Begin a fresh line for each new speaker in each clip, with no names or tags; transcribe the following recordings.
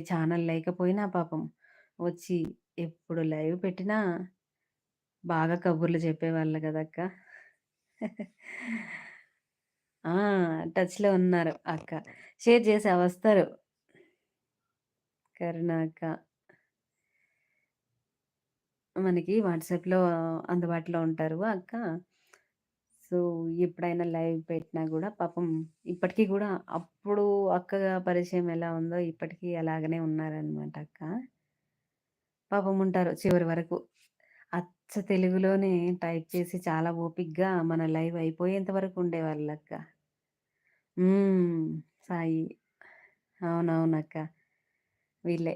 Channel లేకపోయినా పాపం వచ్చి ఎప్పుడు లైవ్ పెట్టినా బాగా కబుర్లు చెప్పేవాళ్ళు గదక్క. ఆ! టచ్‌లో ఉన్నారు అక్క. షేర్ చేసా వస్తారు. కరుణ అక్క. మనకి వాట్సాప్‌లో అందుబాటులో ఉంటారు అక్క. సో, ఎప్పుడైనా లైవ్ పెట్టినా గూడా పాపం ఇప్పటికి గూడా అప్పుడు అక్కగా పరిచయం ఎలా ఉందో ఇప్పటికి అలాగనే ఉన్నారనమాట అక్క. పాపం ఉంటారు చివరి వరకు. అచ్చ తెలుగులోనే టైప్ చేసి చాలా ఓపికగా మన లైవ్ అయిపోయేంత వరకు ఉండేవాళ్ళక్క. హ్మ్. సాయి. అవునవునక్క. వీళ్ళే.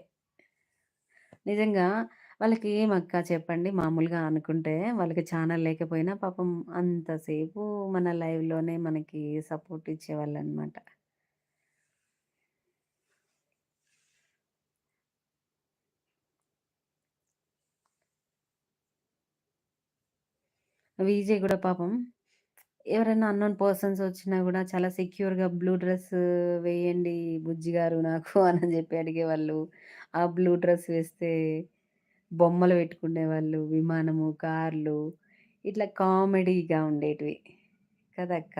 నిజంగా వాళ్ళకి ఏమక్క చెప్పండి మామూలుగా అనుకుంటే వాళ్ళకి ఛానల్ లేకపోయినా పాపం అంతసేపు మన లైవ్‌లోనే మనకి సపోర్ట్ ఇచ్చేవాళ్ళనమాట. విజయ్ గూడా పాపం ఎవరైనా అన్నోన్ పర్సన్స్ వచ్చినా గూడా చాలా సెక్యూర్‌గా బ్లూ డ్రెస్ వేయండి బుజ్జి గారు నాకు అని జెప్పి అడిగేవాళ్ళు. ఆ బ్లూ డ్రెస్ వేస్తే బొమ్మలు పెట్టుకునేవాళ్ళు. విమానము, కార్లు ఇట్లా కామెడీగా ఉండేటివి. కదక్క!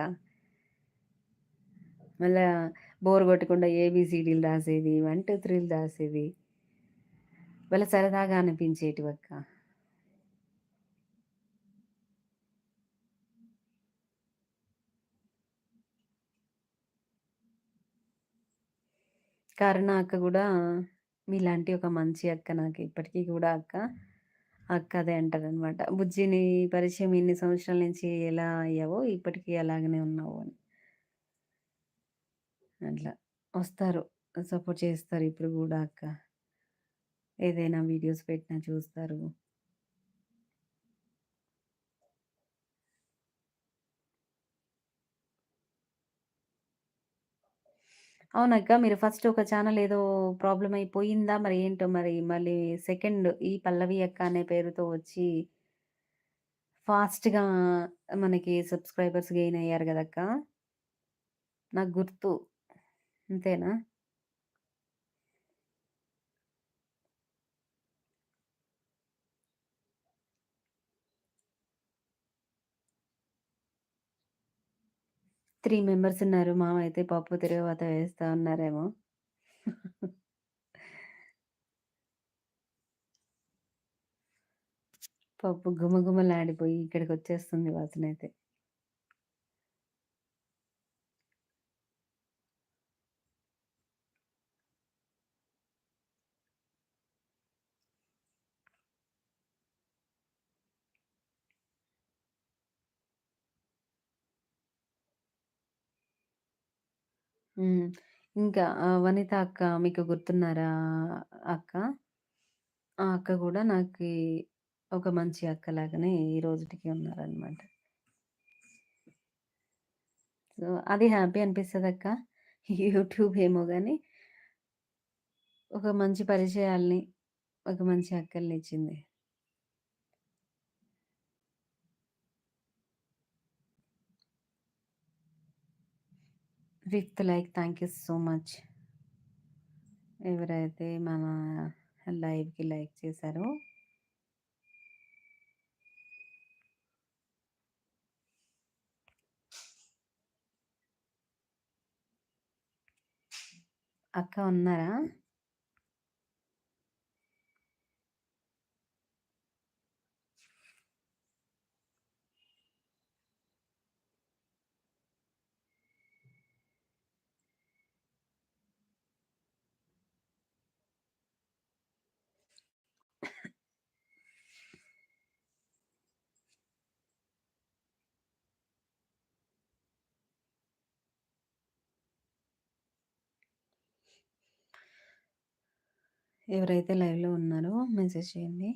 మళ్ళా బోర్ కొట్టకుండా ఏబీసీడీలు రాసేది. 1, 2, 3లు రాసేది. భలే సరదాగా అనిపించేటివక్క. కరుణ అక్క గూడా మీలాంటి ఒక మంచి అక్క నాకు ఇప్పటికి గూడా అక్క, అక్క అదే అంటారనమాట. "బుజ్జి పరిచయం ఇన్ని సంవత్సరాల నుంచి ఎలా అయ్యావో ఇప్పటికి అలాగనే ఉన్నావు" అని. అట్లా. వస్తారు. సపోర్ట్ చేస్తారు ఇప్పుడు గూడా అక్క. ఏదైనా వీడియోస్ పెట్టినా చూస్తారు. అవునక్క. మీరు ఫస్ట్ ఒక ఛానల్ ఏదో ప్రాబ్లమ్ అయిపోయిందా? మరి ఏంటో మరి మళ్ళీ సెకండ్ ఈ పల్లవి అక్క అనే పేరుతో వచ్చి ఫాస్ట్‌గా మనకి సబ్‌స్క్రైబర్స్ గెయిన్ అయ్యారు గదక్క! నాకు గుర్తు. అంతేనా? 3 మెంబర్స్ ఉన్నారు. మామ అయితే పప్పు తిరగవాత వేస్తా ఉన్నారేమో. పప్పు గుమగుమలాడిపోయి ఇక్కడికొచ్చేస్తుంది వాసనైతే. హ్మ్. ఇంకా వనిత అక్క మీకు గుర్తున్నారా అక్క? ఆ అక్క గూడా నాకీ ఒక మంచి అక్కలాగానే ఈ రోజుటికి ఉన్నారనమాట. సో, అది హ్యాపీ అనిపిస్తదక్క. యూట్యూబ్ ఏమో గాని, ఒక మంచి పరిచయాల్ని, ఒక మంచి అక్కలనిచ్చింది. Fifth like thank you so much. ఎవరైతే మన లైవ్‌కి లైక్ చేశారో అక్క ఉన్నారా? ఎవరైతే లైవ్‌లో ఉన్నారో మెసేజ్ చేయండి.